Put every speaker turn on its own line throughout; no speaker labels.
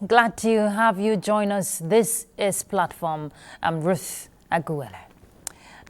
Glad to have you join us. This is Platform. I'm Ruth Aguele.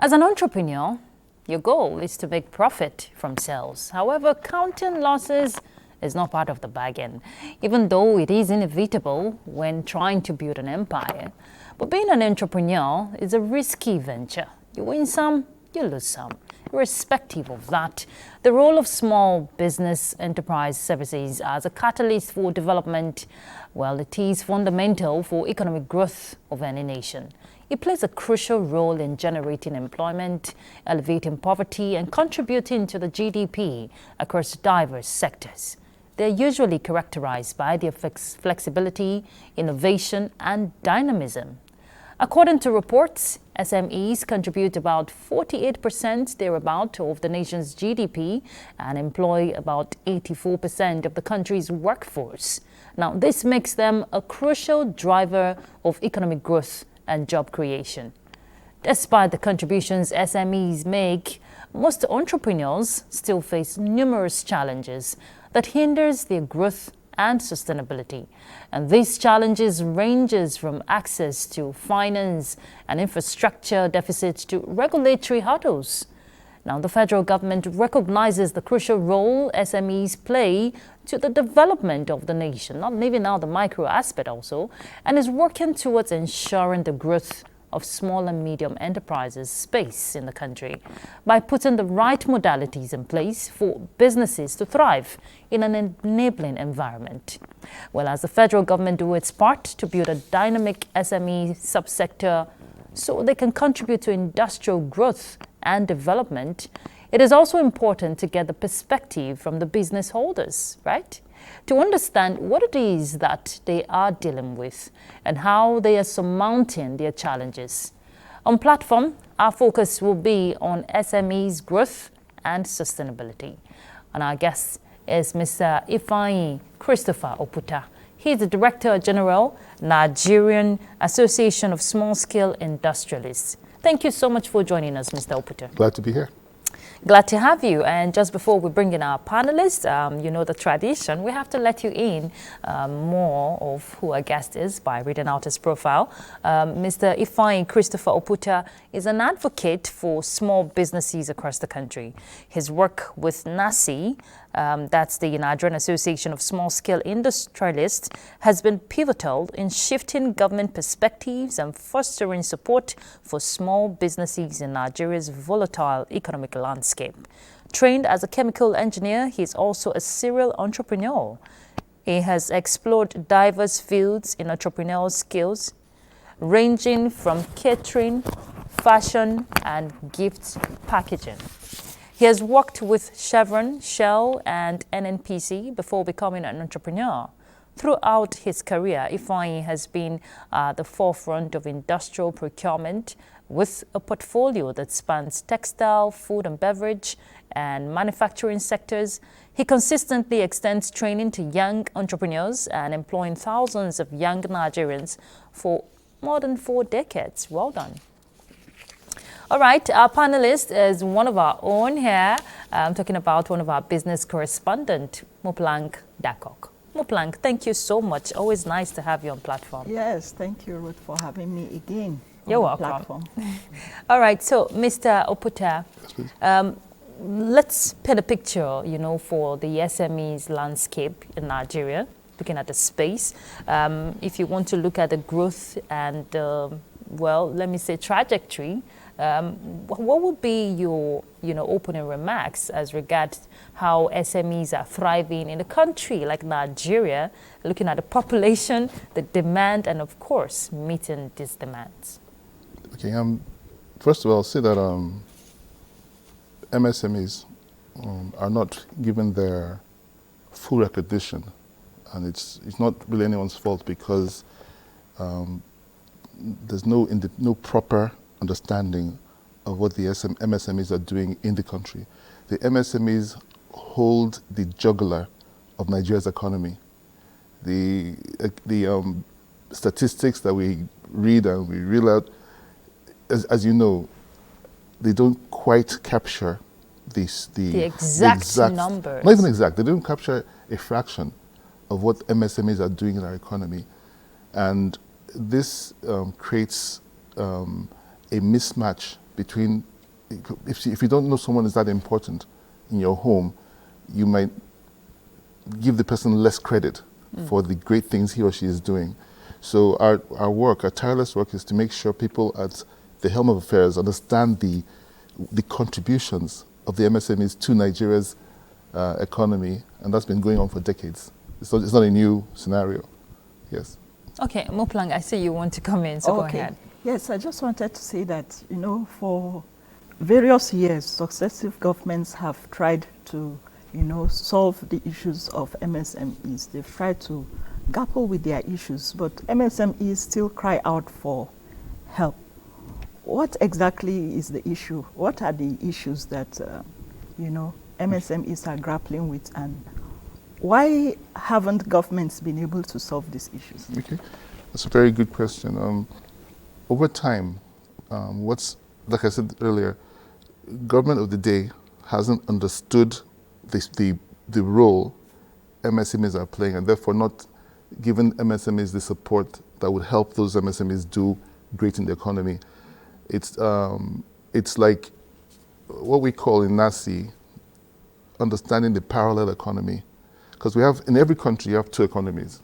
As an entrepreneur, your goal is to make profit from sales. However, counting losses is not part of the bargain, even though it is inevitable when trying to build an empire. But being an entrepreneur is a risky venture. You win some, you lose some. Irrespective of that, the role of small business enterprise services as a catalyst for development, well, it is fundamental for economic growth of any nation. It plays a crucial role in generating employment, alleviating poverty, and contributing to the GDP across diverse sectors. They are usually characterized by their flexibility, innovation, and dynamism. According to reports, SMEs contribute about 48% thereabout of the nation's GDP and employ about 84% of the country's workforce. Now, this makes them a crucial driver of economic growth and job creation. Despite the contributions SMEs make, most entrepreneurs still face numerous challenges that hinders their growth and sustainability. And these challenges ranges from access to finance and infrastructure deficits to regulatory hurdles. Now, the federal government recognizes the crucial role SMEs play to the development of the nation, not leaving out the micro aspect also, and is working towards ensuring the growth of small and medium enterprises space in the country by putting the right modalities in place for businesses to thrive in an enabling environment. Well, as the federal government do its part to build a dynamic SME subsector so they can contribute to industrial growth and development, it is also important to get the perspective from the business holders, right? To understand what it is that they are dealing with and how they are surmounting their challenges. On Platform, our focus will be on SMEs growth and sustainability. And our guest is Mr. Ifeanyi Christopher Oputa. He is the Director General, Nigerian Association of Small-Scale Industrialists. Thank you so much for joining us, Mr. Oputa.
Glad to be here.
Glad to have you. And just before we bring in our panelists, you know the tradition, we have to let you in more of who our guest is by reading out his profile. Mr. Ifeanyi Christopher Oputa is an advocate for small businesses across the country. His work with NASI, that's the Nigerian Association of Small-Scale Industrialists, has been pivotal in shifting government perspectives and fostering support for small businesses in Nigeria's volatile economic landscape. Trained as a chemical engineer, he is also a serial entrepreneur. He has explored diverse fields in entrepreneurial skills, ranging from catering, fashion, and gift packaging. He has worked with Chevron, Shell, and NNPC before becoming an entrepreneur. Throughout his career, Ifeanyi has been at the forefront of industrial procurement with a portfolio that spans textile, food and beverage, and manufacturing sectors. He consistently extends training to young entrepreneurs and employing thousands of young Nigerians for more than 4 decades. Well done. All right, our panelist is one of our own here. I'm talking about one of our business correspondent, Moplank Dakok. Moplank, thank you so much. Always nice to have you on Platform.
Yes, thank you, Ruth, for having me again.
You're welcome. Platform. All right, so Mr. Oputa, let's paint a picture, for the SMEs landscape in Nigeria, looking at the space. If you want to look at the growth and, let me say trajectory, what would be your, opening remarks as regards how SMEs are thriving in a country like Nigeria, looking at the population, the demand, and of course, meeting these demands?
Okay. First of all, I'll say that MSMEs are not given their full recognition, and it's not really anyone's fault because there's no proper understanding of what the MSMEs are doing in the country. The MSMEs hold the jugular of Nigeria's economy. The statistics that we read and we reel out, as you know, they don't quite capture the
exact numbers.
Not even exact. They don't capture a fraction of what MSMEs are doing in our economy. And this creates a mismatch between, if you don't know someone is that important in your home, you might give the person less credit for the great things he or she is doing. So our tireless work is to make sure people at the helm of affairs understand the contributions of the MSMEs to Nigeria's economy, and that's been going on for decades. It's not a new scenario. Yes.
Okay, Moplang, I see you want to come in, so go ahead.
Yes, I just wanted to say that, for various years, successive governments have tried to, solve the issues of MSMEs. They've tried to grapple with their issues, but MSMEs still cry out for help. What exactly is the issue? What are the issues that, MSMEs are grappling with, and why haven't governments been able to solve these issues?
Okay, that's a very good question. Over time, like I said earlier, government of the day hasn't understood the role MSMEs are playing, and therefore not given MSMEs the support that would help those MSMEs do great in the economy. It's like what we call in NASI understanding the parallel economy, because in every country you have two economies.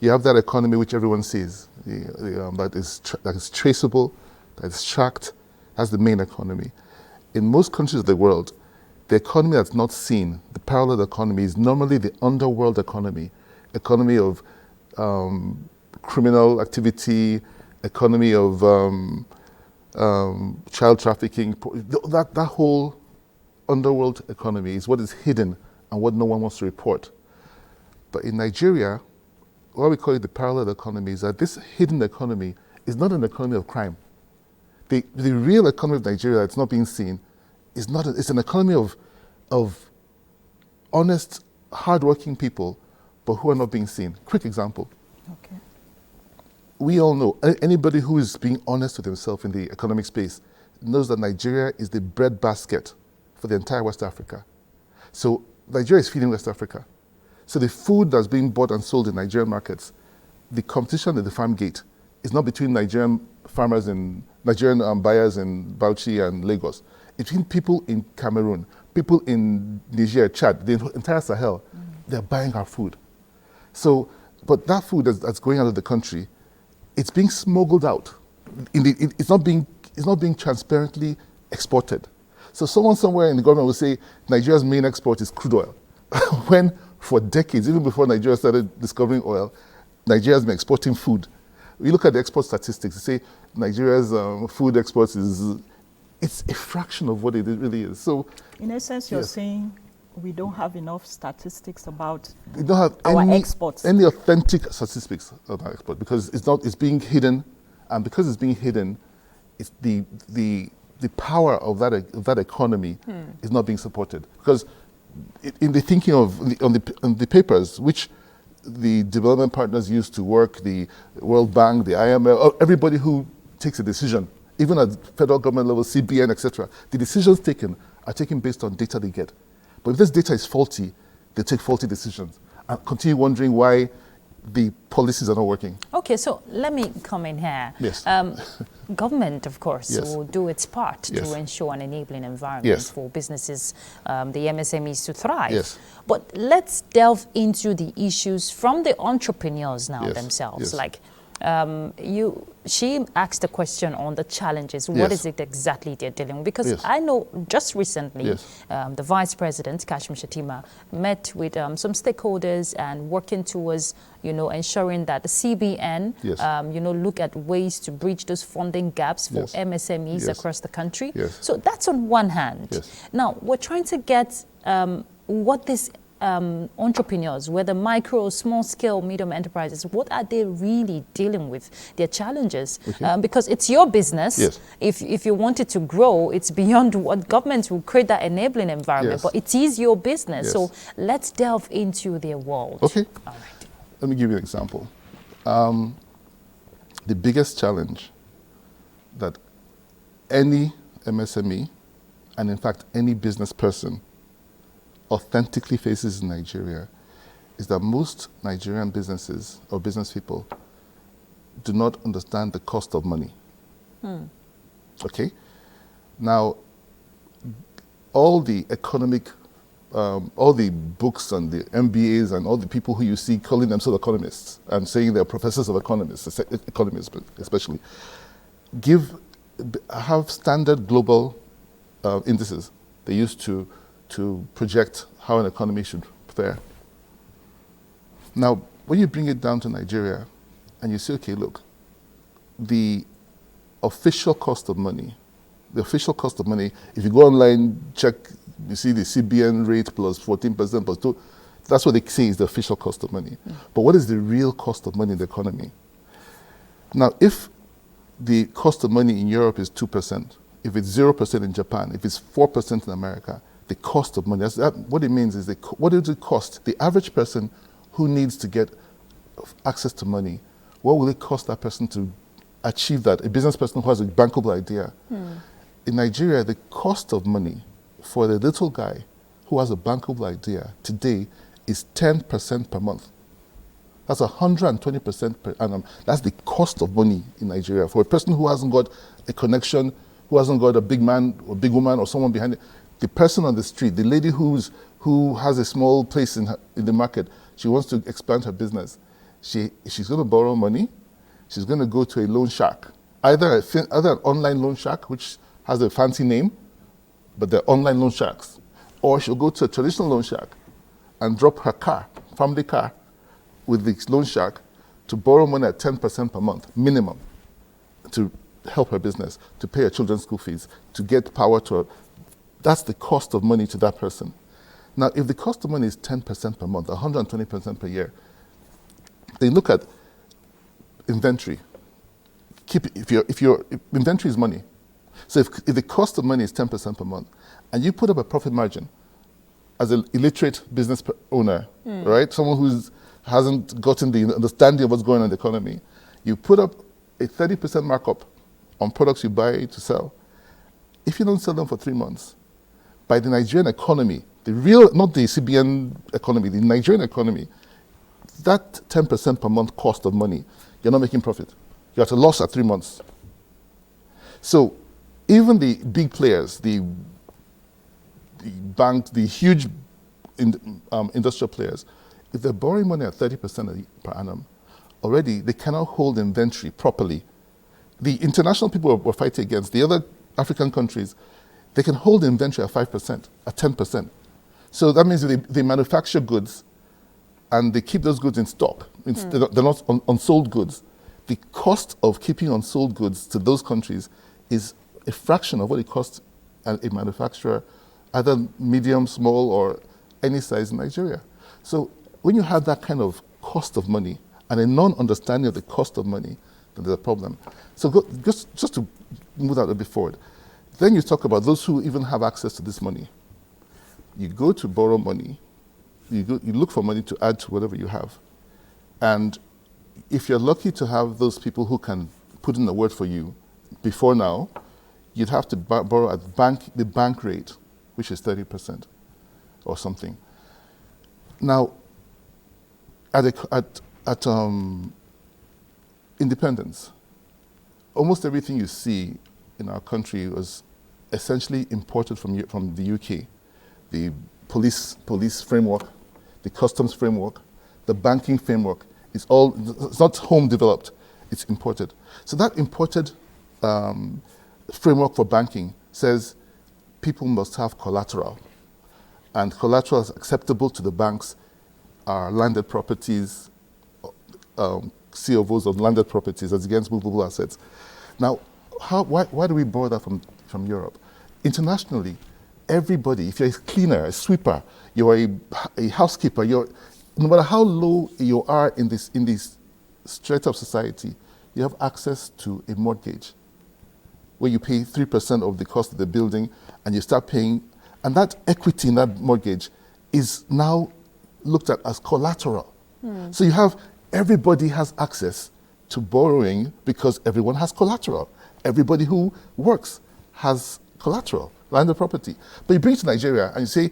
You have that economy which everyone sees, that is traceable, that is tracked. That's the main economy. In most countries of the world, the economy that's not seen, the parallel economy, is normally the underworld economy of criminal activity, economy of child trafficking. That whole underworld economy is what is hidden and what no one wants to report. But in Nigeria, what we call it the parallel economy is that this hidden economy is not an economy of crime. The real economy of Nigeria that's not being seen is not. It's an economy of honest, hardworking people, but who are not being seen. Quick example.
Okay.
We all know, anybody who is being honest with himself in the economic space knows that Nigeria is the breadbasket for the entire West Africa. So Nigeria is feeding West Africa. So the food that's being bought and sold in Nigerian markets, the competition at the farm gate is not between Nigerian farmers and Nigerian buyers in Bauchi and Lagos. It's between people in Cameroon, people in Niger, Chad, the entire Sahel. They're buying our food. So, but that food that's going out of the country, it's being smuggled out. It's not being transparently exported. So someone somewhere in the government will say Nigeria's main export is crude oil, when for decades, even before Nigeria started discovering oil, Nigeria has been exporting food. We look at the export statistics, they say Nigeria's food exports it's a fraction of what it really is. So,
in essence, you're saying we don't have enough statistics about
we don't have
our exports.
Any authentic statistics of our export, because it's being hidden, and because it's being hidden, it's the power of that economy is not being supported. Because in the thinking of on the papers which the development partners use to work, the World Bank, the IMF, everybody who takes a decision, even at federal government level, CBN, etc., the decisions taken are taken based on data they get. But if this data is faulty, they take faulty decisions and continue wondering why the policies are not working.
Okay, so let me come in here.
Yes.
Government, of course,
Yes.
will do its part
Yes.
to ensure an enabling environment
Yes.
for businesses, the MSMEs, to thrive.
Yes.
But let's delve into the issues from the entrepreneurs now
Yes.
themselves.
Yes.
Like, she asked a question on the challenges. What
Yes.
is it exactly they're dealing with? Because
Yes.
I know just recently,
Yes.
the Vice President, Kashim Shettima, met with some stakeholders and working towards, ensuring that the CBN,
Yes.
look at ways to bridge those funding gaps for
Yes.
MSMEs
Yes.
across the country.
Yes.
So that's on one hand.
Yes.
Now, we're trying to get what these entrepreneurs, whether micro, small scale, medium enterprises, what are they really dealing with, their challenges?
Okay.
Because it's your business.
Yes.
If you want it to grow, it's beyond what government will create that enabling environment,
Yes.
but it is your business.
Yes.
So let's delve into their world.
Okay.
All right.
Let me give you an example. The biggest challenge that any MSME, and in fact any business person, authentically faces in Nigeria is that most Nigerian businesses or business people do not understand the cost of money. Okay? Now, all the economic, all the books and the MBAs and all the people who you see calling themselves economists and saying they're professors of economists especially, have standard global indices they use to project how an economy should fare. Now, when you bring it down to Nigeria and you say, okay, look, the official cost of money, if you go online, check, you see the CBN rate plus 14% plus 2, that's what they say is the official cost of money. But what is the real cost of money in the economy? Now, if the cost of money in Europe is 2%, if it's 0% in Japan, if it's 4% in America, the cost of money, what it means is, what does it cost? The average person who needs to get access to money, what will it cost that person to achieve that? A business person who has a bankable idea. In Nigeria, the cost of money for the little guy who has a bankable idea today is 10% per month. That's 120% per annum. That's the cost of money in Nigeria. For a person who hasn't got a connection, who hasn't got a big man or big woman or someone behind it, the person on the street, the lady who has a small place in the market, she wants to expand her business. She's going to borrow money. She's going to go to a loan shark, either an online loan shark, which has a fancy name, but they're online loan sharks, or she'll go to a traditional loan shark and drop her car, family car, with the loan shark to borrow money at 10% per month, minimum, to help her business, to pay her children's school fees, to get power to her. That's the cost of money to that person. Now, if the cost of money is 10% per month, 120% per year, they look at inventory. If your inventory is money, so if the cost of money is 10% per month, and you put up a profit margin as an illiterate business owner, right? Someone who hasn't gotten the understanding of what's going on in the economy, you put up a 30% markup on products you buy to sell. If you don't sell them for 3 months, by the Nigerian economy, the real, not the CBN economy, the Nigerian economy, that 10% per month cost of money, you're not making profit. You're at a loss at 3 months. So even the big players, the banks, the huge industrial players, if they're borrowing money at 30% per annum, already they cannot hold inventory properly. The international people we're fighting against, the other African countries, they can hold inventory at 5%, at 10%. So that means they manufacture goods and they keep those goods in stock. They're not unsold goods. The cost of keeping unsold goods to those countries is a fraction of what it costs a manufacturer, either medium, small, or any size in Nigeria. So when you have that kind of cost of money and a non-understanding of the cost of money, then there's a problem. So just to move that a bit forward, then you talk about those who even have access to this money. You go to borrow money, you look for money to add to whatever you have. And if you're lucky to have those people who can put in a word for you before now, you'd have to borrow at the bank rate, which is 30% or something. Now, at independence, almost everything you see in our country was essentially imported from the UK. The police framework, the customs framework, the banking framework, it's not home developed, it's imported. So that imported framework for banking says people must have collateral, and collateral is acceptable to the banks are landed properties, COVs of landed properties as against movable assets. Now, why do we borrow that from Europe? Internationally, everybody, if you're a cleaner, a sweeper, you're a housekeeper, no matter how low you are in this strata of society, you have access to a mortgage where you pay 3% of the cost of the building and you start paying, and that equity in that mortgage is now looked at as collateral. So everybody has access to borrowing because everyone has collateral. Everybody who works has collateral, landed property. But you bring it to Nigeria and you say,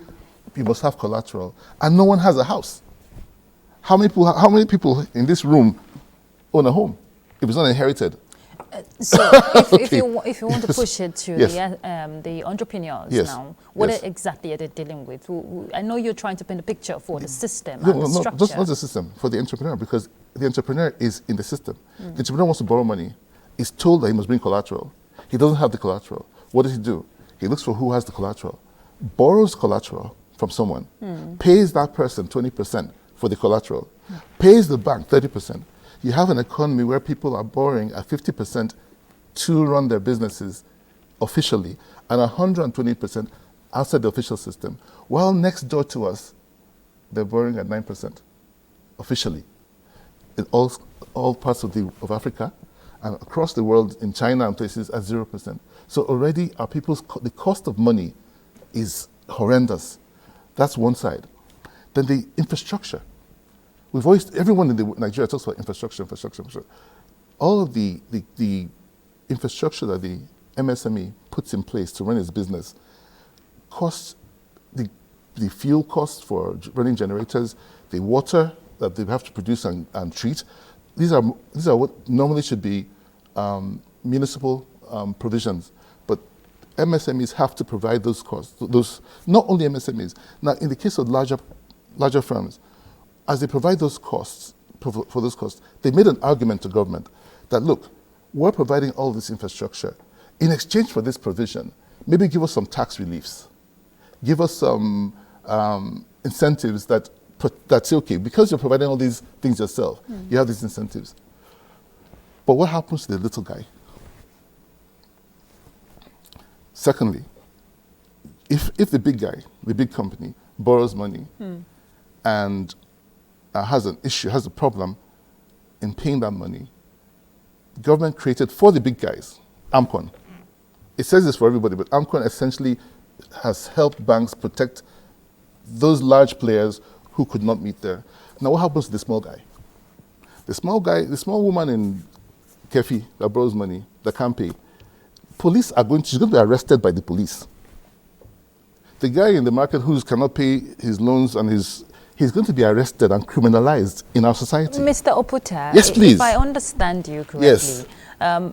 you must have collateral, and no one has a house. How many people in this room own a home? if it's not inherited.
So if you want to push it to
Yes.
the entrepreneurs
Yes.
now, what
Yes.
exactly are they dealing with? I know you're trying to paint a picture for the system
No,
and the
no,
structure.
just not the system, for the entrepreneur, because the entrepreneur is in the system. The entrepreneur wants to borrow money. He's told that he must bring collateral. He doesn't have the collateral. What does he do? He looks for who has the collateral, borrows collateral from someone, pays that person 20% for the collateral, pays the bank 30%. You have an economy where people are borrowing at 50% to run their businesses officially and 120% outside the official system. While next door to us, they're borrowing at 9% officially in all parts of Africa and across the world, in China and places, at 0%. So already our the cost of money is horrendous. That's one side. Then the infrastructure. Everyone in Nigeria talks about infrastructure. All of the infrastructure that the MSME puts in place to run its business costs the fuel costs for running generators, the water that they have to produce and treat. These are what normally should be municipal provisions, but MSMEs have to provide those costs. Those not only MSMEs. Now, in the case of larger firms, as they provide those costs for those costs, they made an argument to government that, look, we're providing all this infrastructure. In exchange for this provision, maybe give us some tax reliefs. Give us some incentives that say, okay, because you're providing all these things yourself, you have these incentives. But what happens to the little guy? Secondly, if the big guy, the big company, borrows money and has an issue, has a problem in paying that money, the government created for the big guys, AMCON. It says this for everybody, but AMCON essentially has helped banks protect those large players who could not meet their. Now, what happens to the small guy? The small woman in Kefi that borrows money, that can't pay. She's going to be arrested by the police. The guy in the market who cannot pay his loans and he's going to be arrested and criminalized in our society.
Mr. Oputa,
yes, please.
If I understand you correctly,
yes.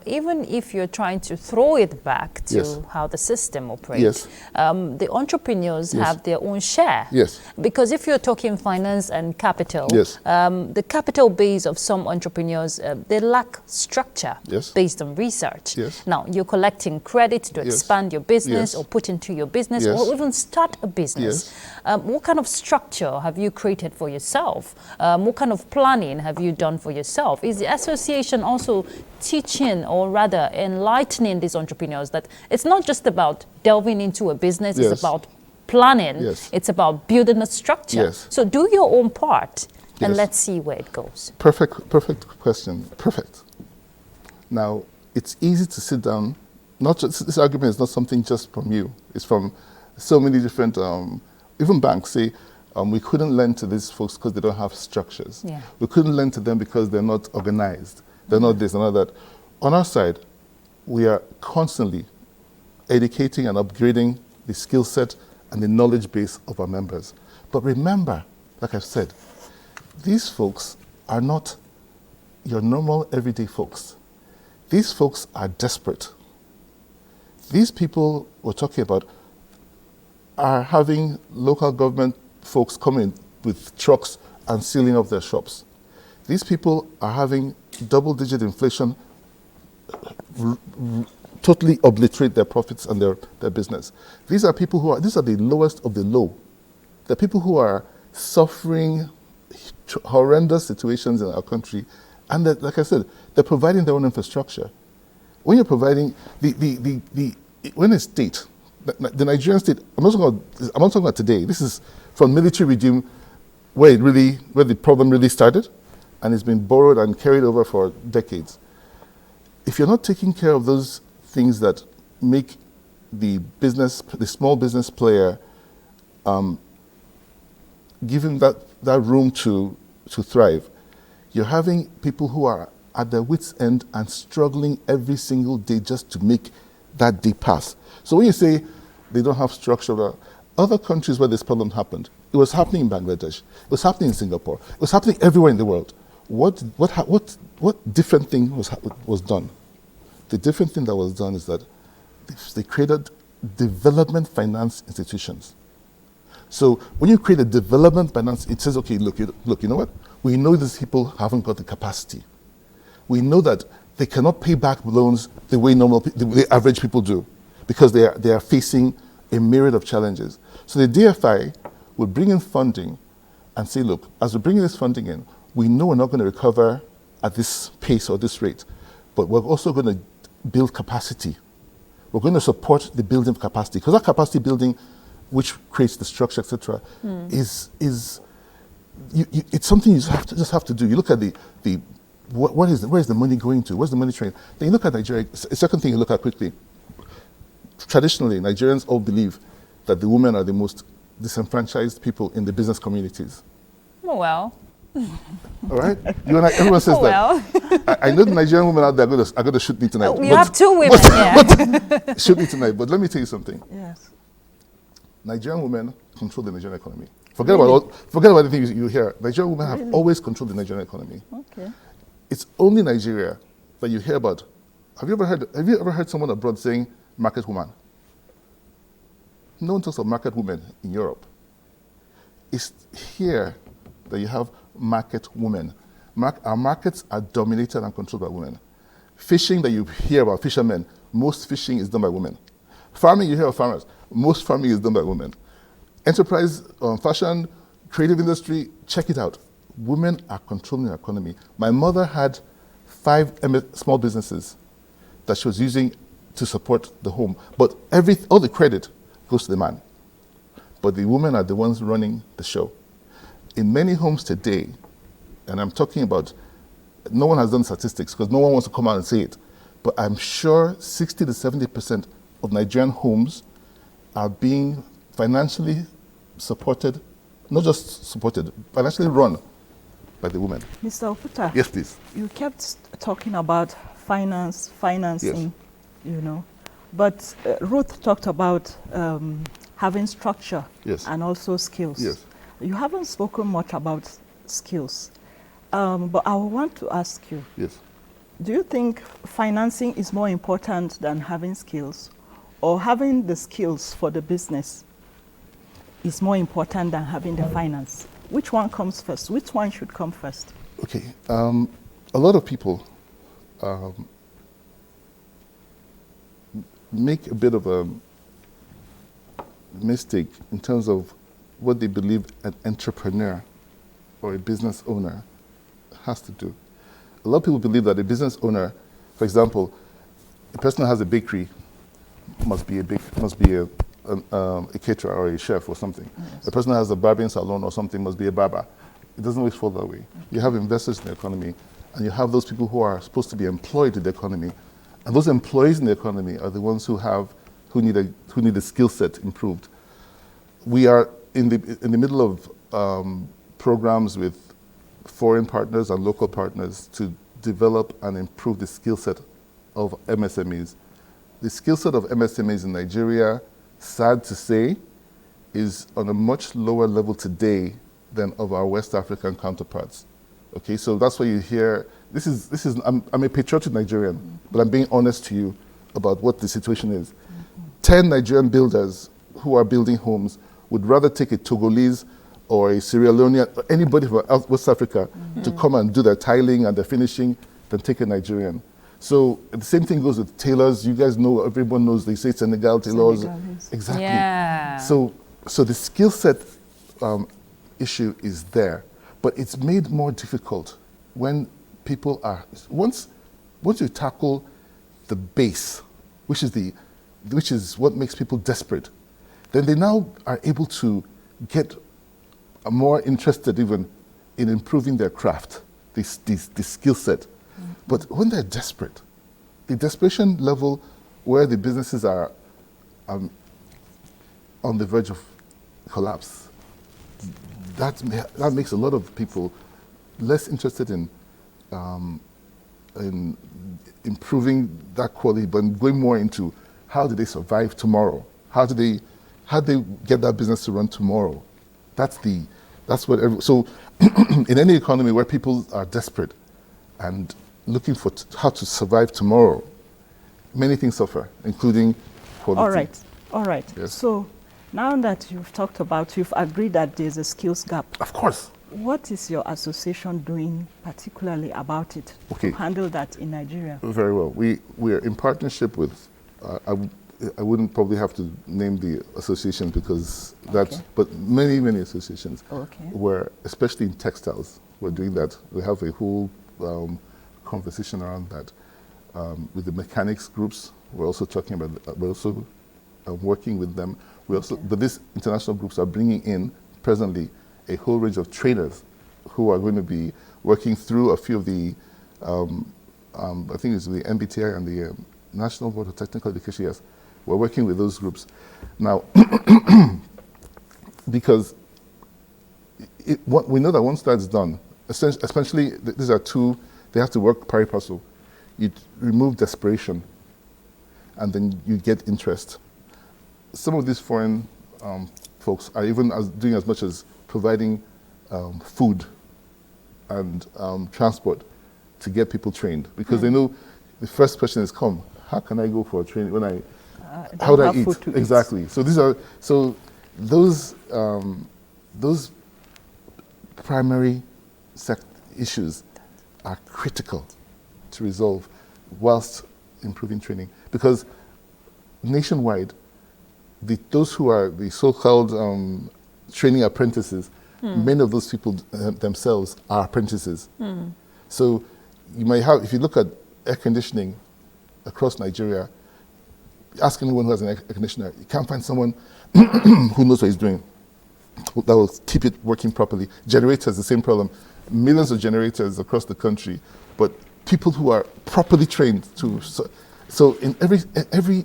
Even if you're trying to throw it back to
yes.
how the system operates, the entrepreneurs
yes.
have their own share.
Yes.
Because if you're talking finance and capital,
yes.
The capital base of some entrepreneurs, they lack structure
yes.
based on research.
Yes.
Now, you're collecting credit to
yes.
expand your business
yes.
or put into your business
yes.
or even start a business.
Yes.
What kind of structure have you created for yourself? What kind of planning have you done for yourself? Is the association also teaching or rather enlightening these entrepreneurs that it's not just about delving into a business,
yes.
it's about planning,
yes.
it's about building a structure.
Yes.
So do your own part and
yes.
let's see where it goes.
Perfect question. Perfect. Now, it's easy to sit down, not just, this argument is not something just from you, it's from so many different, even banks say, we couldn't lend to these folks because they don't have structures.
Yeah.
We couldn't lend to them because they're not organized. They're not this, they're not that. On our side, we are constantly educating and upgrading the skill set and the knowledge base of our members. But remember, like I've said, these folks are not your normal everyday folks. These folks are desperate. These people we're talking about are having local government folks coming with trucks and sealing up their shops. These people are having double-digit inflation totally obliterate their profits and their business. These are people these are the lowest of the low. The people who are suffering horrendous situations in our country, and that, like I said, they're providing their own infrastructure. When you're providing when a state, the Nigerian state, I'm not talking about today. This is from military regime where the problem really started, and it's been borrowed and carried over for decades. If you're not taking care of those things that make the small business player, give him that room to thrive, you're having people who are at their wits' end and struggling every single day just to make that day pass. So when you say they don't have structure, other countries where this problem happened, it was happening in Bangladesh, it was happening in Singapore, it was happening everywhere in the world. what different thing was done? The different thing that was done is that they created development finance institutions. So when you create a development finance, it says, okay, look, you know what? We know these people haven't got the capacity. We know that they cannot pay back loans the way the average people do, because they are facing a myriad of challenges. So the DFI would bring in funding and say, look, as we're bringing this funding in, we know we're not going to recover at this pace or this rate, but we're also going to build capacity. We're going to support the building of capacity, because that capacity building, which creates the structure, etc., is it's something you just have to do. You look at where is the money going to? Where's the money train? Then you look at Nigeria. A second thing you look at quickly. Traditionally, Nigerians all believe that the women are the most disenfranchised people in the business communities.
Oh, well.
All right? You and I, everyone says that. I know the Nigerian women out there are going to shoot me tonight.
You have two women, yeah.
Shoot me tonight. But let me tell you something.
Yes.
Nigerian women control the Nigerian economy. Forget about the things you hear. Nigerian women have always controlled the Nigerian economy.
Okay.
It's only Nigeria that you hear about. Have you ever heard someone abroad saying market woman? No one talks of market women in Europe. It's here that you have market women. Our markets are dominated and controlled by women. Fishing that you hear about fishermen, most fishing is done by women. Farming, you hear of farmers, most farming is done by women. Enterprise, fashion, creative industry, check it out. Women are controlling the economy. My mother had 5 small businesses that she was using to support the home, but all the credit goes to the man. But the women are the ones running the show. In many homes today, and I'm talking about, no one has done statistics because no one wants to come out and say it, but I'm sure 60 to 70% of Nigerian homes are being financially supported, not just supported, financially run by the women.
Mr. Oputa.
Yes, please.
You kept talking about financing,
yes.
But Ruth talked about having structure and also skills.
Yes.
You haven't spoken much about skills, but I want to ask you, do you think financing is more important than having skills, or having the skills for the business is more important than having the finance? Which one comes first? Which one should come first?
Okay, a lot of people make a bit of a mistake in terms of what they believe an entrepreneur or a business owner has to do. A lot of people believe that a business owner, for example, a person who has a bakery must be a caterer or a chef or something. Yes. A person who has a barbering salon or something must be a barber. It doesn't always fall that way. You have investors in the economy, and you have those people who are supposed to be employed in the economy, and those employees in the economy are the ones who need a skill set improved. We are in the middle of programs with foreign partners and local partners to develop and improve the skill set of MSMEs. The skill set of MSMEs in Nigeria, sad to say, is on a much lower level today than of our West African counterparts. Okay, so that's why you hear, I'm a patriotic Nigerian, but I'm being honest to you about what the situation is. 10 Nigerian builders who are building homes would rather take a Togolese or a Sierra Leonean, or anybody from West Africa to come and do their tiling and their finishing than take a Nigerian. So the same thing goes with tailors. You guys know, everyone knows, they say Senegal tailors. Exactly. Yeah. So the skill set issue is there, but it's made more difficult when people are, once you tackle the base, which is what makes people desperate, then they now are able to get more interested even in improving their craft, the skill set. But when they're desperate, the desperation level where the businesses are on the verge of collapse, that makes a lot of people less interested in improving that quality, but going more into how do they survive tomorrow? How do they get that business to run tomorrow? So in any economy where people are desperate and looking for how to survive tomorrow, many things suffer, including quality.
All right.
Yes.
So now that you've agreed that there's a skills gap.
Of course.
What is your association doing particularly about it to handle that in Nigeria?
Very well. We are in partnership with, I wouldn't probably have to name the association because but many associations where, especially in textiles, we're doing that. We have a whole conversation around that. With the mechanics groups, we're also talking about, we're also working with them. But these international groups are bringing in presently a whole range of trainers who are going to be working through a few of the, I think it's the MBTI and the National Board of Technical Education. Yes, we're working with those groups now because we know that once that's done, essentially these are two. They have to work pari passu. You remove desperation, and then you get interest. Some of these foreign folks are even doing as much as providing food and transport to get people trained, because they know the first question is, how can I go for a training when how do I eat? Exactly. So those primary issues are critical to resolve whilst improving training, because nationwide, those who are the so-called training apprentices, many of those people themselves are apprentices. So you might have, if you look at air conditioning across Nigeria, ask anyone who has an air conditioner, you can't find someone who knows what he's doing, that will keep it working properly. Generators, the same problem. Millions of generators across the country, but people who are properly trained to. So in every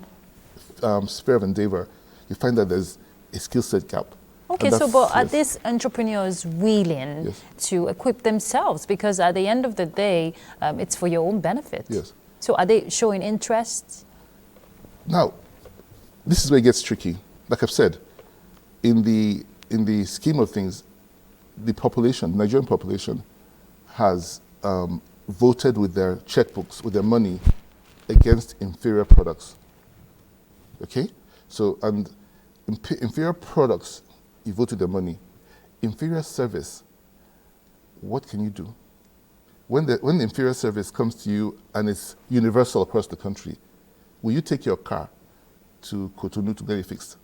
sphere of endeavor, you find that there's a skill set gap.
Okay, so but are these entrepreneurs willing to equip themselves? Because at the end of the day, it's for your own benefit.
Yes.
So are they showing interest?
Now, this is where it gets tricky. Like I've said, in the scheme of things, the Nigerian population has voted with their checkbooks, with their money, against inferior products. Okay? So, and inferior products, you vote with their money. Inferior service, what can you do? When the inferior service comes to you and it's universal across the country, will you take your car to Cotonou to get it fixed?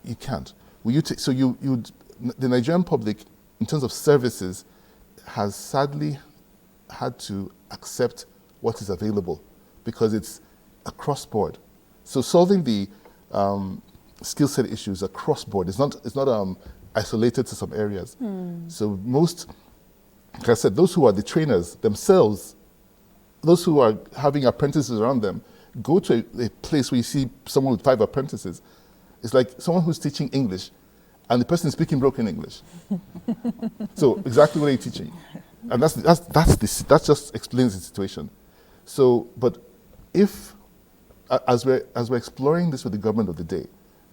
You can't. Will you take, so the Nigerian public, in terms of services, has sadly had to accept what is available because it's across board. So solving the skill set issues across board, it's not isolated to some areas. So most, like I said, those who are the trainers themselves, those who are having apprentices around them, go to a place where you see someone with 5 apprentices. It's like someone who's teaching English and the person is speaking broken English. So exactly what are you teaching? And that just explains the situation. So, but if, as we're exploring this with the government of the day,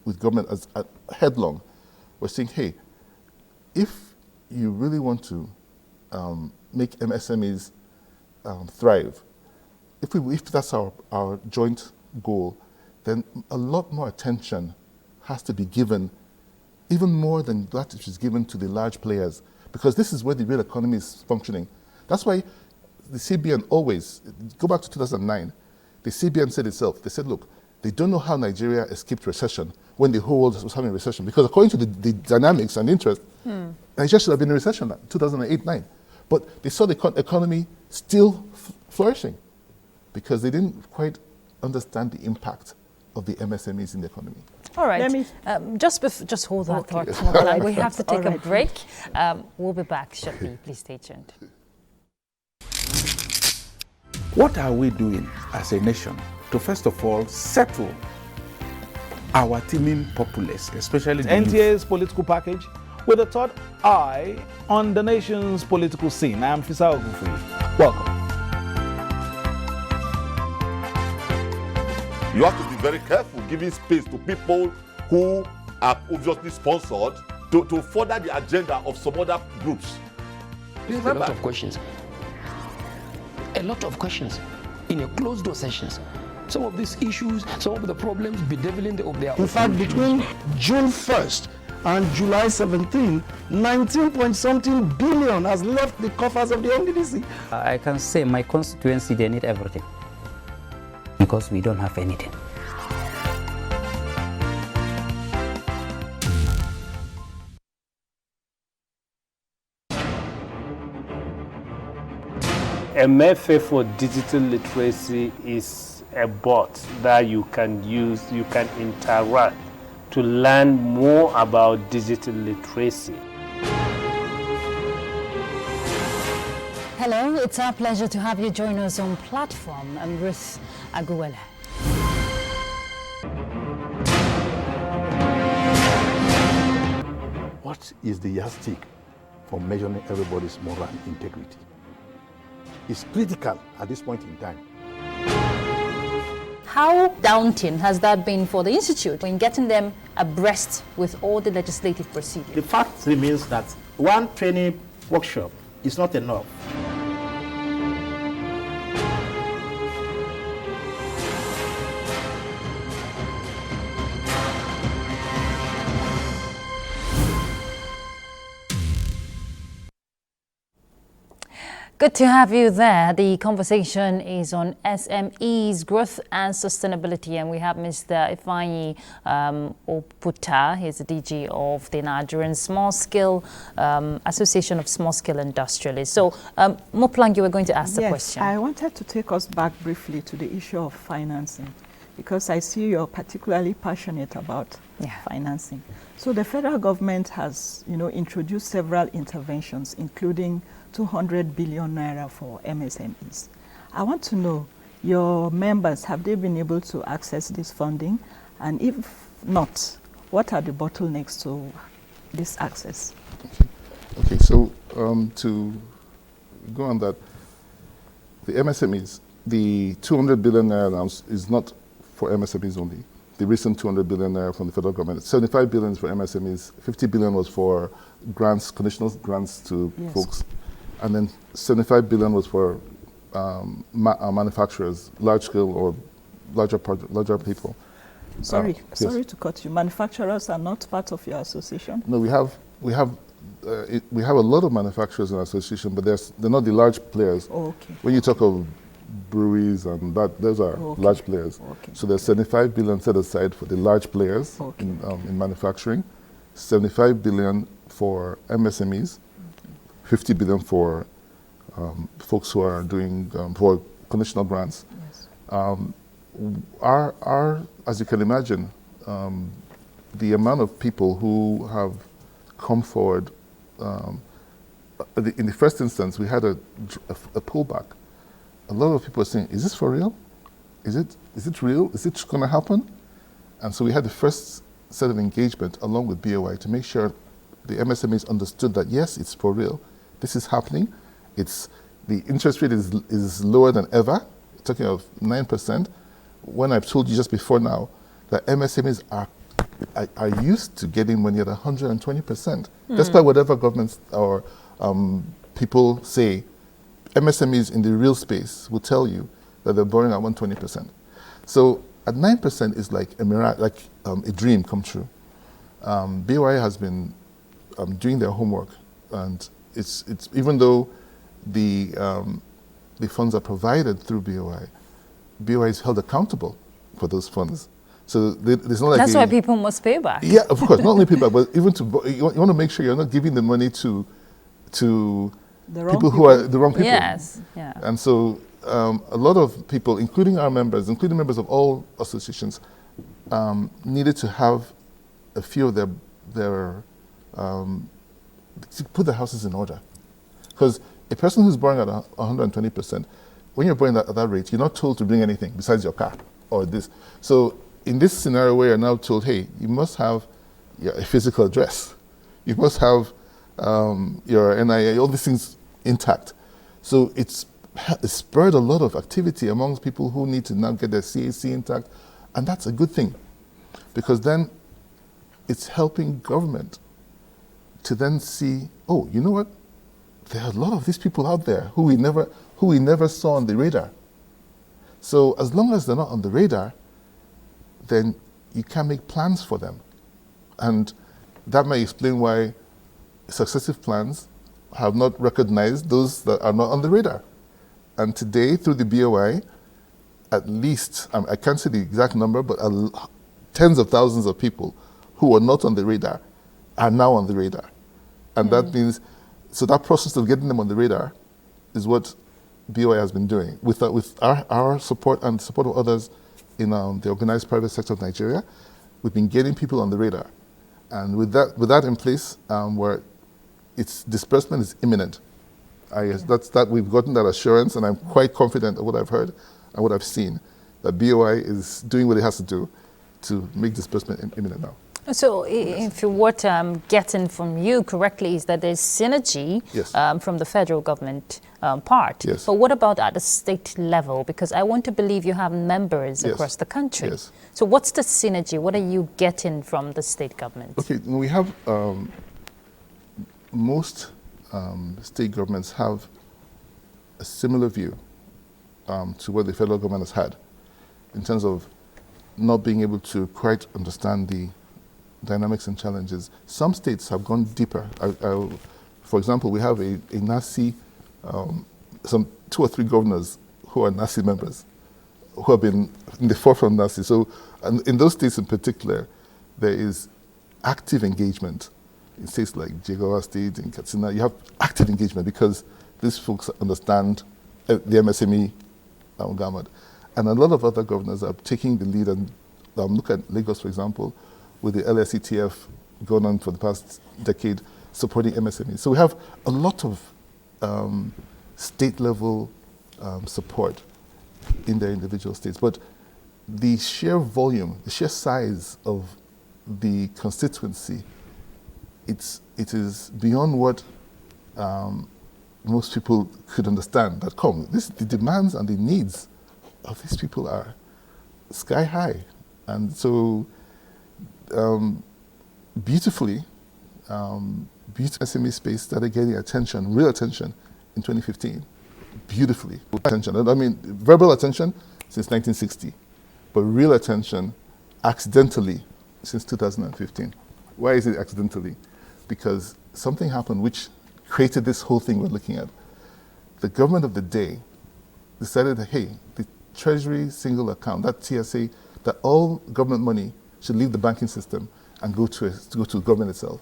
with government as headlong, we're saying, hey, if you really want to make MSMEs thrive, if that's our joint goal, then a lot more attention has to be given, even more than that which is given to the large players, because this is where the real economy is functioning. That's why the CBN always, go back to 2009, the CBN said itself, they said, look, they don't know how Nigeria escaped recession when the whole world was having recession, because according to the dynamics and interest, Nigeria should have been in recession in 2008-9. But they saw the economy still flourishing because they didn't quite understand the impact of the MSMEs in the economy.
All right. Just hold that thought. We have to take a break. We'll be back shortly. Please stay tuned.
What are we doing as a nation to, first of all, settle our teeming populace, especially the
NTA's political package with a third eye on the nation's political scene? I am Fisa Ogunfuyi. Welcome.
You have to be very careful giving space to people who are obviously sponsored to further the agenda of some other groups.
We have a lot of questions. A lot of questions in a closed-door sessions. Some of these issues, some of the problems bedeviling of their.
In fact, between June 1st and July 17, 19-point-something billion has left the coffers of the NDDC.
I can say my constituency, they need everything because we don't have anything.
A method for digital literacy is a bot that you can use, you can interact to learn more about digital literacy.
Hello, it's our pleasure to have you join us on platform. I'm Ruth Aguwele.
What is the yardstick for measuring everybody's moral integrity? It's critical at this point in time.
How daunting has that been for the Institute in getting them abreast with all the legislative procedures?
The fact remains that one training workshop is not enough.
Good to have you there. The conversation is on SMEs, growth and sustainability, and we have Mr. Ifeanyi Oputa. He's the DG of the Nigerian Small Scale Association of Small Scale Industrialists. So, Moplang, you were going to ask the question.
Yes, I wanted to take us back briefly to the issue of financing, because I see you're particularly passionate about financing. So the federal government has, introduced several interventions, including 200 billion naira for MSMEs. I want to know, your members, have they been able to access this funding? And if not, what are the bottlenecks to this access?
Okay, so to go on that, the MSMEs, the 200 billion naira announced is not for MSMEs only. The recent 200 billion naira from the federal government, 75 billion is for MSMEs, 50 billion was for grants, conditional grants to folks, and then 75 billion was for manufacturers, large scale or larger people.
Sorry to cut you. Manufacturers are not part of your association?
No, we have a lot of manufacturers in our association, but they're not the large players.
Oh, okay.
When you talk of breweries and that, those are large players.
Okay.
So there's 75 billion set aside for the large players in manufacturing, 75 billion for MSMEs, 50 billion for folks who are doing for conditional grants.
Yes.
As you can imagine, the amount of people who have come forward, in the first instance, we had a pullback. A lot of people are saying, is this for real? Is it real? Is it going to happen? And so we had the first set of engagement along with BOI to make sure the MSMEs understood that, yes, it's for real. This is happening. The interest rate is lower than ever, talking of 9%. When I've told you just before now that MSMEs are used to getting money at 120%, despite whatever governments or people say. MSMEs in the real space will tell you that they're borrowing at 120%. So at 9% is like a mirage, like a dream come true. BOI has been doing their homework, and it's even though the funds are provided through BOI is held accountable for those funds. So there's not like
that's why people must pay back.
Yeah, of course, not only pay back, but even you want to make sure you're not giving the money to people who are the wrong people.
Yes, yeah.
And so a lot of people, including our members, including members of all associations, needed to have a few of their to put their houses in order. Because a person who's borrowing at 120%, when you're borrowing at that rate, you're not told to bring anything besides your car or this. So in this scenario where you're now told, hey, you must have a physical address, you must have your NIA, all these things intact. So it's spurred a lot of activity amongst people who need to now get their CAC intact, and that's a good thing, because then it's helping government to then see, oh, you know what? There are a lot of these people out there who we never saw on the radar. So as long as they're not on the radar, then you can make plans for them. And that may explain why successive plans have not recognized those that are not on the radar. And today, through the BOI, at least, I can't say the exact number, but tens of thousands of people who were not on the radar are now on the radar. And that means, so that process of getting them on the radar is what BOI has been doing. With our support and support of others in the organized private sector of Nigeria, we've been getting people on the radar. And with that in place, where its disbursement is imminent. We've gotten that assurance, and I'm quite confident of what I've heard and what I've seen, that BOI is doing what it has to do to make disbursement imminent now.
So if what I'm getting from you correctly is that there's synergy from the federal government part.
Yes.
But what about at the state level? Because I want to believe you have members across the country.
Yes.
So what's the synergy? What are you getting from the state government?
Okay, we have, most state governments have a similar view to what the federal government has had in terms of not being able to quite understand the dynamics and challenges. Some states have gone deeper. For example, we have a NACI, some 2 or 3 governors who are NACI members, who have been in the forefront of NACI. So in those states in particular, there is active engagement. In states like Jigawa State, in Katsina, you have active engagement because these folks understand the MSME gamut. And a lot of other governors are taking the lead, and look at Lagos, for example, with the LSETF going on for the past decade, supporting MSMEs. So we have a lot of state-level support in their individual states. But the sheer volume, the sheer size of the constituency, it is beyond what most people could understand. That the demands and the needs of these people are sky high. And so beautiful SME space started getting attention, real attention, in 2015. Beautifully. Attention. I mean, verbal attention since 1960, but real attention accidentally since 2015. Why is it accidentally? Because something happened which created this whole thing we're looking at. The government of the day decided that, hey, the Treasury single account, that TSA, that all government money should leave the banking system and go to the government itself.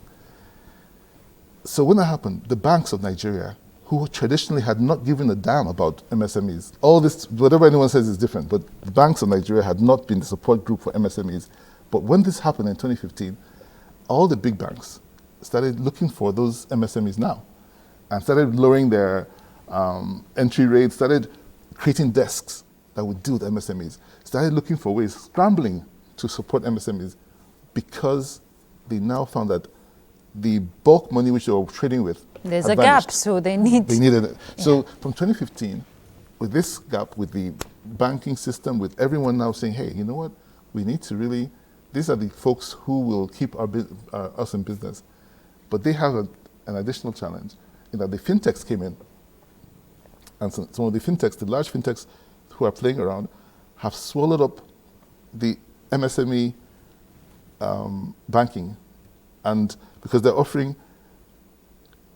So when that happened, the banks of Nigeria, who traditionally had not given a damn about MSMEs, all this, whatever anyone says is different, but the banks of Nigeria had not been the support group for MSMEs. But when this happened in 2015, all the big banks started looking for those MSMEs now and started lowering their entry rates, started creating desks that would deal with MSMEs, started looking for ways, scrambling to support MSMEs, because they now found that the bulk money which they were trading with
there's
had
a
vanished.
gap, so they needed it.
So from 2015, with this gap, with the banking system, with everyone now saying, hey, you know what, we need to really, these are the folks who will keep us in business. But they have an additional challenge in that the fintechs came in, and some of the fintechs, the large fintechs who are playing around, have swallowed up the MSME banking, and because they're offering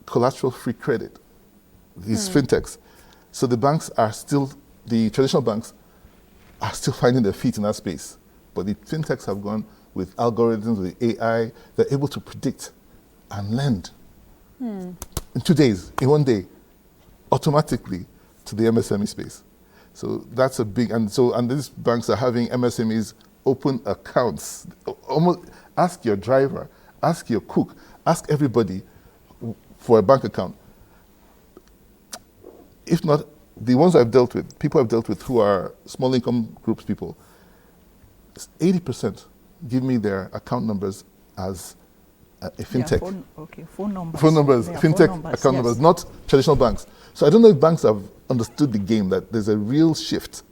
collateral-free credit, these fintechs. So the banks are still, the traditional banks are still finding their feet in that space. But the fintechs have gone with algorithms, with AI, they're able to predict and lend in 2 days, in 1 day, automatically to the MSME space. So that's a big, and these banks are having MSMEs open accounts. Almost ask your driver, ask your cook, ask everybody for a bank account. If not, the ones I've dealt with, people I've dealt with who are small income groups people, 80% give me their account numbers as a fintech.
Phone numbers.
Phone numbers, fintech account numbers, not traditional banks. So I don't know if banks have understood the game, that there's a real shift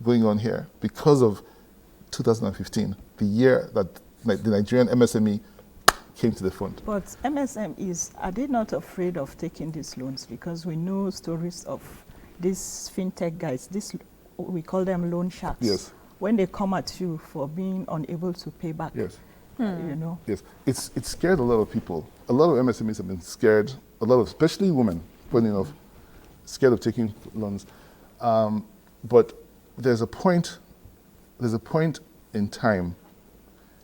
going on here because of 2015, the year that the Nigerian MSME came to the front.
But MSMEs, are they not afraid of taking these loans? Because we know stories of these fintech guys, we call them loan sharks.
Yes.
When they come at you for being unable to pay back.
Yes.
You know.
Yes, it's scared a lot of people. A lot of MSMEs have been scared. A lot of, especially women, funny enough, scared of taking loans. But there's a point in time.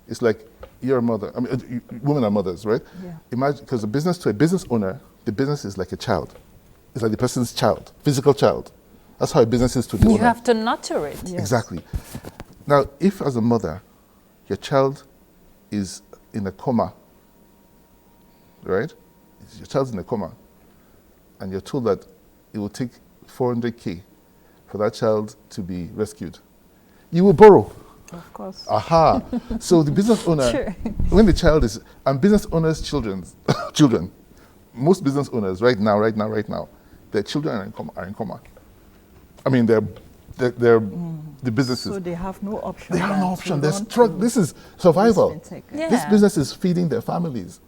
It's like you're a mother. I mean, women are mothers, right?
Yeah.
Imagine, because a business owner, the business is like a child. It's like the person's child, physical child. That's how a business is to the owner.
You have to nurture it.
Yes.
Exactly. Now, if as a mother, your child is in a coma, right? Your child's in a coma, and you're told that it will take 400K for that child to be rescued. You will borrow.
Of course.
Aha. So the business owner,
Sure.
when the child is, and business owners' children, most business owners right now, their children are in coma. I mean, they're the businesses.
So they have no option.
They have no option. This is survival.
Yeah.
This business is feeding their families.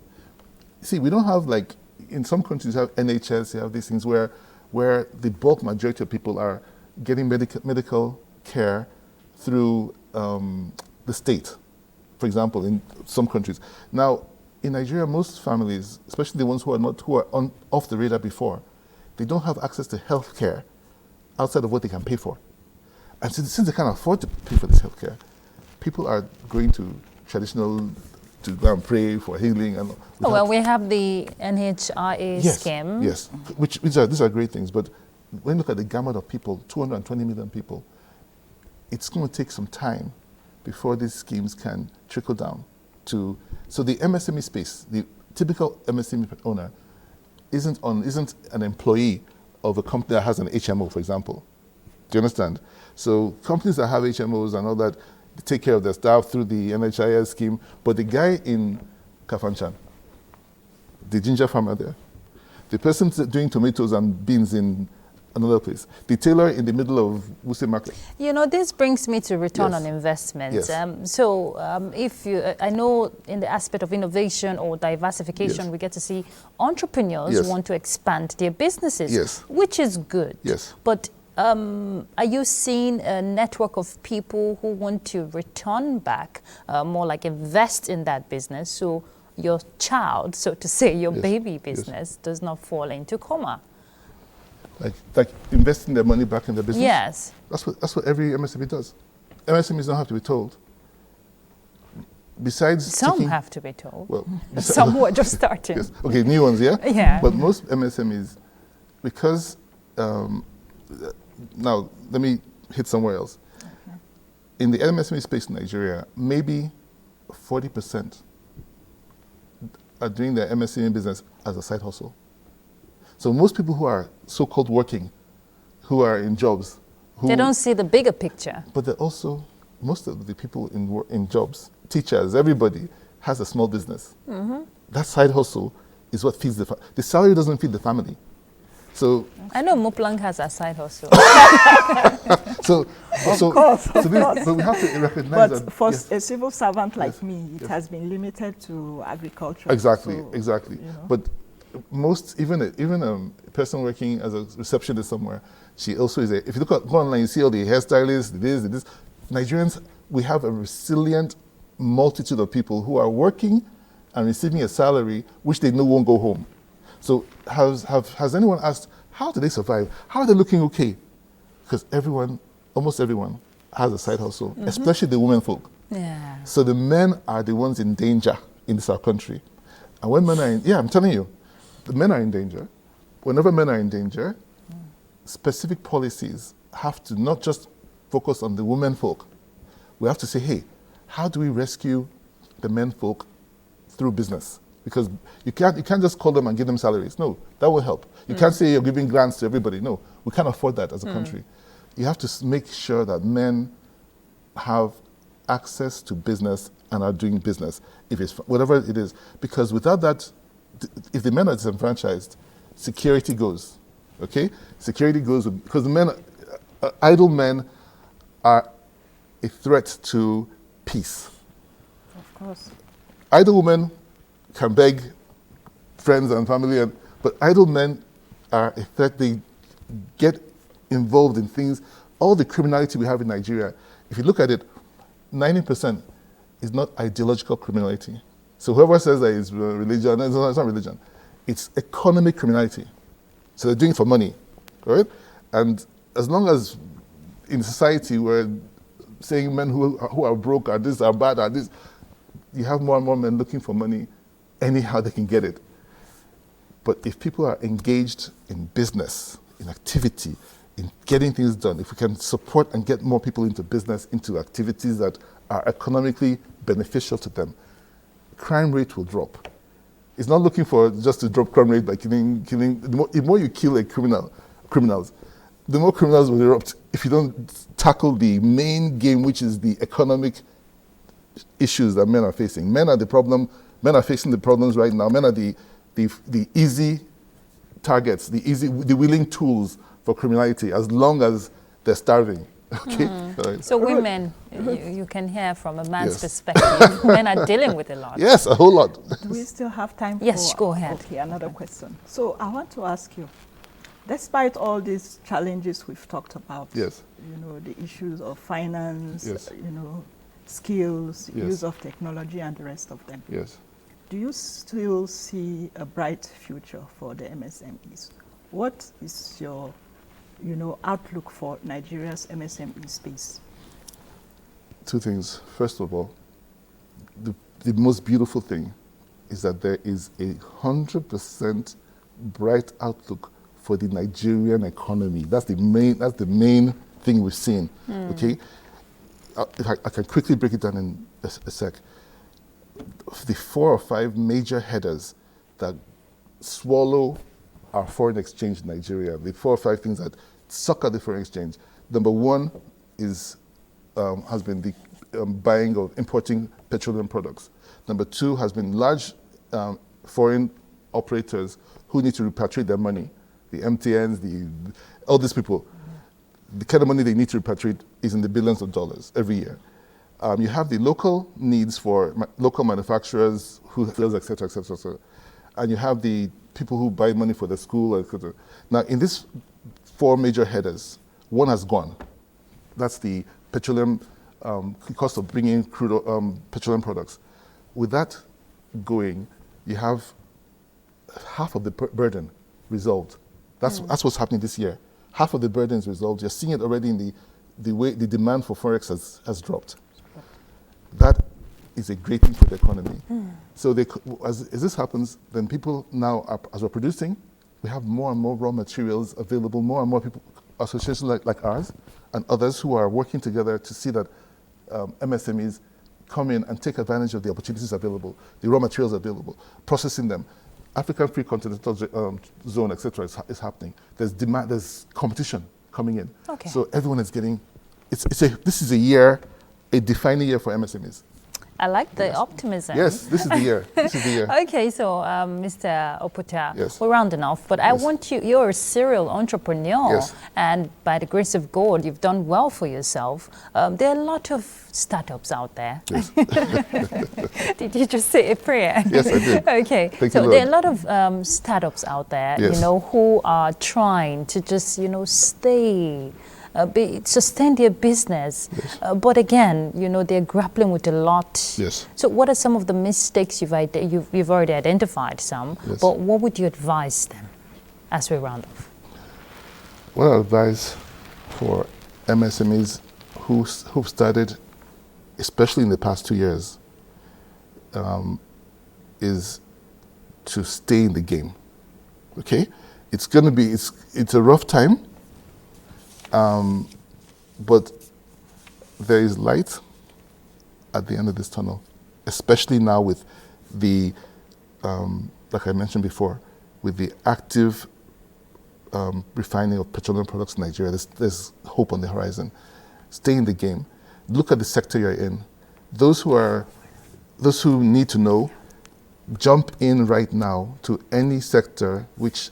See, we don't have, like, in some countries you have NHS, you have these things where the bulk majority of people are getting medical care through the state, for example, in some countries. Now, in Nigeria, most families, especially the ones who are off the radar before, they don't have access to health care outside of what they can pay for. And since they can't afford to pay for this health care, people are going to traditional to go and pray for healing. And
Well, we have the NHIA scheme.
Yes, these are great things. But when you look at the gamut of people, 220 million people, it's going to take some time before these schemes can trickle down to. So the MSME space, the typical MSME owner, isn't an employee of a company that has an HMO, for example. Do you understand? So companies that have HMOs and all that, they take care of their staff through the NHIS scheme. But the guy in Kafanchan, the ginger farmer there, the person doing tomatoes and beans in another place, the tailor in the middle of Wuse Market.
You know, this brings me to return
Yes.
on investment.
Yes.
If you, I know in the aspect of innovation or diversification,
Yes.
we get to see entrepreneurs
Yes.
want to expand their businesses,
Yes.
which is good.
Yes.
But are you seeing a network of people who want to return back, more like invest in that business, so your child, so to say, your
Yes.
baby business does not fall into coma?
Like investing their money back in the business?
Yes.
That's what every MSME does. MSMEs don't have to be told. Besides
Some have to be told.
Well,
Some who are just starting.
Yes. Okay, new ones, yeah?
Yeah.
But most MSMEs, because, now let me hit somewhere else.
Okay.
In the MSME space in Nigeria, maybe 40% are doing their MSME business as a side hustle. So most people who are so-called working, who are in jobs,
They don't see the bigger picture.
but they're also, most of the people in jobs, teachers, everybody has a small business.
Mm-hmm.
That side hustle is what feeds the salary doesn't feed the family. So,
I know Muplang has a side hustle.
But
we have to recognize that.
for
yes,
a civil servant like
Yes.
me, it
Yes.
has been limited to agriculture.
Exactly,
So,
exactly.
you know.
But most, even a person working as a receptionist somewhere, she also is if you go online, you see all the hairstylists, this. Nigerians, we have a resilient multitude of people who are working and receiving a salary which they know won't go home. So has anyone asked, how do they survive? How are they looking okay? Because almost everyone has a side hustle, especially the women folk.
Yeah.
So the men are the ones in danger in this our country. And when men are I'm telling you, the men are in danger. Whenever men are in danger, specific policies have to not just focus on the women folk. We have to say, hey, how do we rescue the men folk through business? Because you can't just call them and give them salaries. No, that will help. You can't say you're giving grants to everybody. No, we can't afford that as a country. You have to make sure that men have access to business and are doing business, if it's whatever it is. Because without that, if the men are disenfranchised, security goes. Okay, security goes because the men, idle men, are a threat to peace.
Of course.
Idle women can beg friends and family, but idle men are a threat. They get involved in things. All the criminality we have in Nigeria, if you look at it, 90% is not ideological criminality. So whoever says that it's religion, it's not religion. It's economic criminality. So they're doing it for money, right? And as long as in society we're saying men who are broke are this, are bad, are this, you have more and more men looking for money anyhow they can get it. But if people are engaged in business, in activity, in getting things done, if we can support and get more people into business, into activities that are economically beneficial to them, crime rate will drop. It's not looking for just to drop crime rate by killing. The more you kill criminals, the more criminals will erupt if you don't tackle the main game, which is the economic issues that men are facing. Men are the problem. Men are facing the problems right now. Men are the easy targets, the willing tools for criminality, as long as they're starving. Okay. Right.
So women, you can hear from a man's perspective. Men are dealing with a lot.
Yes, a whole lot.
Do we still have time?
Yes, go ahead.
Okay, another question. So I want to ask you, despite all these challenges we've talked about,
yes,
the issues of finance,
yes,
skills,
yes,
use of technology, and the rest of them.
Yes.
Do you still see a bright future for the MSMEs? What is your, outlook for Nigeria's MSME space?
Two things. First of all, the most beautiful thing is that there is 100% bright outlook for the Nigerian economy. That's the main thing we've seen. Okay, if I can quickly break it down in a sec. The 4 or 5 major headers that swallow our foreign exchange in Nigeria, the 4 or 5 things that suck at the foreign exchange. Number one has been the buying of importing petroleum products. Number 2 has been large foreign operators who need to repatriate their money. The MTNs, all these people, the kind of money they need to repatriate is in the billions of dollars every year. You have the local needs for local manufacturers, et cetera, et cetera, et cetera. And you have the people who buy money for the school, et cetera. Now, in these 4 major headers, one has gone. That's the petroleum, cost of bringing crude petroleum products. With that going, you have half of the burden resolved. That's what's happening this year. Half of the burden is resolved. You're seeing it already in the way the demand for Forex has dropped. That is a great thing for the economy. So as this happens, then people now, as we're producing, we have more and more raw materials available, more and more people, associations like ours, and others who are working together to see that MSMEs come in and take advantage of the opportunities available, the raw materials available, processing them. African Free Continental Zone, etc., is happening. There's demand, there's competition coming in.
Okay.
So everyone is getting, this is a defining year for MSMEs.
I like the optimism.
Yes, this is the year. This is the year.
Okay, so Mr. Oputa,
yes,
we're rounding off, but I want you're a serial entrepreneur,
yes,
and by the grace of God, you've done well for yourself. There are a lot of startups out there.
Yes.
Did you just say a prayer?
Yes, I did.
Okay, so there are a lot of startups out there,
yes,
who are trying to just, stay, sustain their business,
yes,
but again, they're grappling with a lot.
Yes.
So, what are some of the mistakes you've already identified some?
Yes.
But what would you advise them as we round off?
What I advise for MSMEs who've started, especially in the past 2 years, is to stay in the game. Okay, it's a rough time. But there is light at the end of this tunnel, especially now with the, like I mentioned before, with the active refining of petroleum products in Nigeria. There's hope on the horizon. Stay in the game. Look at the sector you're in. Those who need to know, jump in right now to any sector which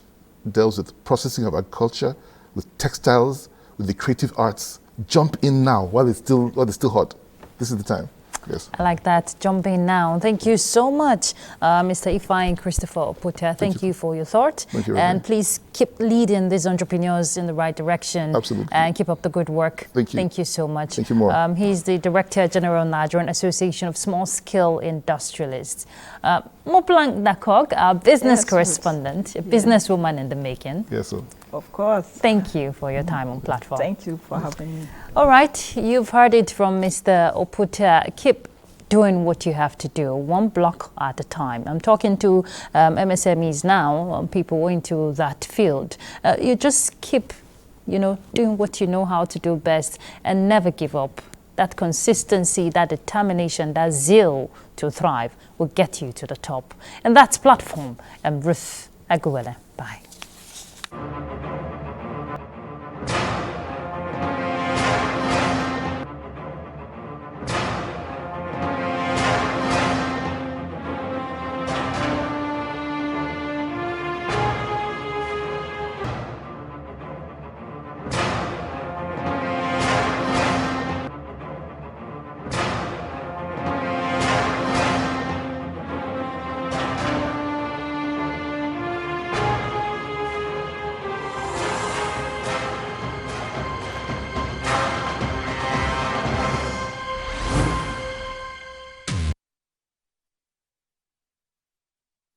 deals with processing of agriculture, with textiles, with the creative arts. Jump in now while it's still hot. This is the time. Yes.
I like that. Jumping now. Thank you so much, Mr. Ifeanyi Christopher Oputa. Thank you for your thought.
Thank you.
And please keep leading these entrepreneurs in the right direction.
Absolutely.
And keep up the good work.
Thank you.
Thank you so much.
Thank you more.
He's the Director General, Nigerian Association of Small-Scale Industrialists. Moplang Nakog, our business correspondent, a businesswoman in the making.
Yes, sir.
Of course.
Thank you for your time on platform.
Thank you for having me.
All right, you've heard it from Mr. Oputa. Keep doing what you have to do, one block at a time. I'm talking to MSMEs now, people into that field. You just keep, doing what you know how to do best and never give up. That consistency, that determination, that zeal to thrive will get you to the top. And that's Platform. I'm Ruth Aguwele. Bye.